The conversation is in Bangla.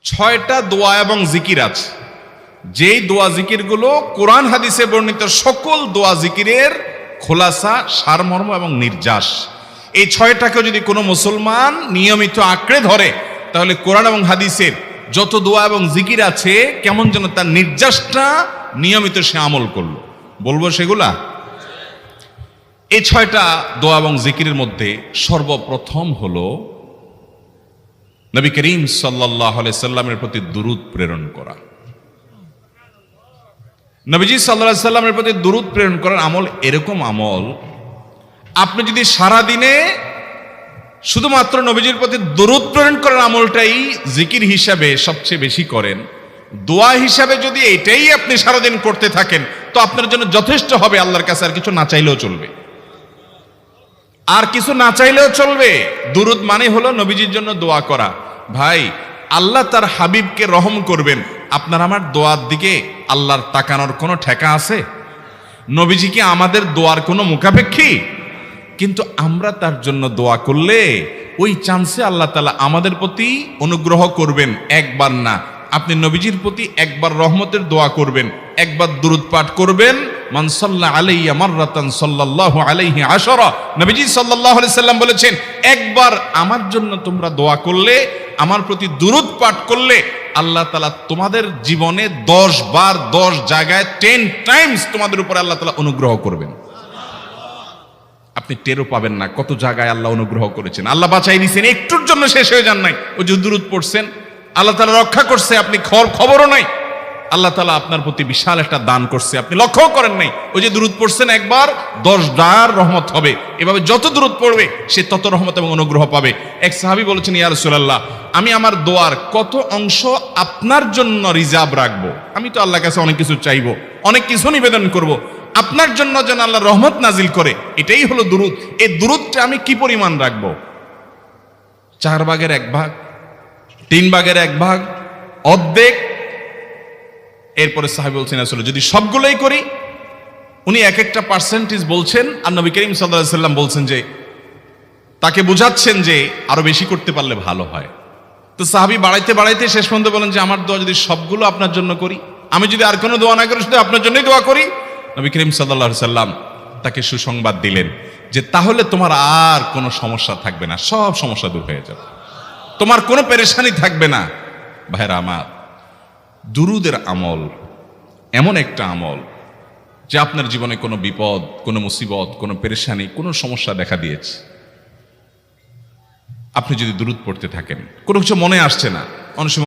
ছয়টা দোয়া এবং জিকির আছে, যেই দোয়া জিকিরগুলো কোরআন হাদিসে বর্ণিত সকল দোয়া জিকিরের খোলাসা, সারমর্ম এবং নির্যাস। এই ছয়টাকে যদি কোনো মুসলমান নিয়মিত আঁকড়ে ধরে, তাহলে কোরআন এবং হাদিসের যত দোয়া এবং জিকির আছে কেমন যেন তার নির্যাসটা নিয়মিত সে আমল করলো। বলবো সেগুলা। এই ছয়টা দোয়া এবং জিকিরের মধ্যে সর্বপ্রথম হলো নবী করিম সাল্লাল্লাহু আলাইহি সাল্লামের প্রতি দুরূদ প্রেরণ করা। নবীজি সাল্লাল্লাহু আলাইহি সাল্লামের প্রতি দুরূদ প্রেরণ করার আমল এরকম আমল, আপনি যদি সারা দিনে শুধুমাত্র নবীজির প্রতি দুরূদ প্রেরণ করার আমলটাই জিকির হিসাবে সবচেয়ে বেশি করেন, দোয়া হিসাবে যদি এটাই আপনি সারাদিন করতে থাকেন, তো আপনার জন্য যথেষ্ট হবে। আল্লাহর কাছে আর কিছু না চাইলেও চলবে, আর কিছু না চাইলেও চলবে। দুরূদ মানে হলো নবীজির জন্য দোয়া করা। ভাই, আল্লাহ তার হাবিবকে রহম করবেন, আপনার আমার দোয়ার দিকে আল্লাহর তাকানোর কোনো ঠেকা আছে? নবীজি কি আমাদের দোয়ার কোনো মুখাপেক্ষী? কিন্তু আমরা তার জন্য দোয়া করলে ওই চান্সে আল্লাহ তাআলা আমাদের প্রতি অনুগ্রহ করবেন। একবার না, আপনি নবীজির প্রতি একবার রহমতের দোয়া করবেন, একবার দুরূদ পাঠ করবেন। মান সাল্লা আলাইয়া মাররাতান সাল্লাল্লাহু আলাইহি আশরা, নবীজি সাল্লাল্লাহু আলাইহি সাল্লাম বলেছেন, একবার আমার জন্য তোমরা দোয়া করলে, আমার প্রতি দুরূদ পাঠ করলে, আল্লাহ তাআলা তোমাদের জীবনে 10 বার 10 জায়গায় 10 টাইমস তোমাদের উপর আল্লাহ তাআলা অনুগ্রহ করবেন। আপনি টেরও পাবেন না কত জায়গায় আল্লাহ অনুগ্রহ করেছেন। আল্লাহ বাঁচাই দিয়েছেন, একটুর জন্য শেষ হয়ে যান নাই। ওই যে দুরূদ পড়ছেন, আল্লাহ তাআলা রক্ষা করছে, আপনি খবরও নাই। আল্লাহ তাআলা আপনার প্রতি বিশাল একটা দান করছে, আপনি লক্ষ্যও করেন নাই। ওই যে দুরূদ পড়ছেন একবার, 10 বার রহমত হবে। এভাবে যত দুরূদ পড়বে সে তত রহমত এবং অনুগ্রহ পাবে। এক সাহাবী বলেছেন, ইয়া রাসূলুল্লাহ, আমি আমার দোয়ার কত অংশ আপনার জন্য রিজার্ভ রাখবো? আমি তো আল্লাহর কাছে অনেক কিছু চাইবো, অনেক কিছু নিবেদন করব, আপনার জন্য যেন আল্লাহ রহমত নাজিল করে, এটাই হলো দুরূদ। এই দুরূদটা আমি কি পরিমাণ রাখবো? 4 ভাগের 1 ভাগ, 3 ভাগের 1 ভাগ, অর্ধেক? এরপরে সাহাবী বলছেন, আসলে যদি সবগুলোই করি, উনি এক একটা পার্সেন্টেজ বলছেন, আর নবী করিম সাল্লাল্লাহু আলাইহি সাল্লাম বলছেন যে, তাকে বোঝাচ্ছেন যে আরো বেশি করতে পারলে ভালো হয়। তো সাহাবী বাড়াইতে বাড়াইতে শেষ পর্যন্ত বলেন যে, আমার দোয়া যদি সবগুলো আপনার জন্য করি, আমি যদি আর কোনো দোয়া না করি, শুধু আপনার জন্যই দোয়া করি, নবী করিম সাল্লাল্লাহু আলাইহি সাল্লাম তাকে সুসংবাদ দিলেন যে, তাহলে তোমার আর কোনো সমস্যা থাকবে না, সব সমস্যা দূর হয়ে যাবে, তোমার কোনো পেরেশানি থাকবে না। ভাইরা আমার, দুরূদের আমল এমন একটা আমল যে আপনার জীবনে কোনো বিপদ, কোনো মুসিবত, কোনো পেরেশানি, কোনো সমস্যা দেখা দিয়েছে, আপনি যদি দুরূদ পড়তে থাকেন, কোনো কিছু মনে আসছে না, অনেক সময়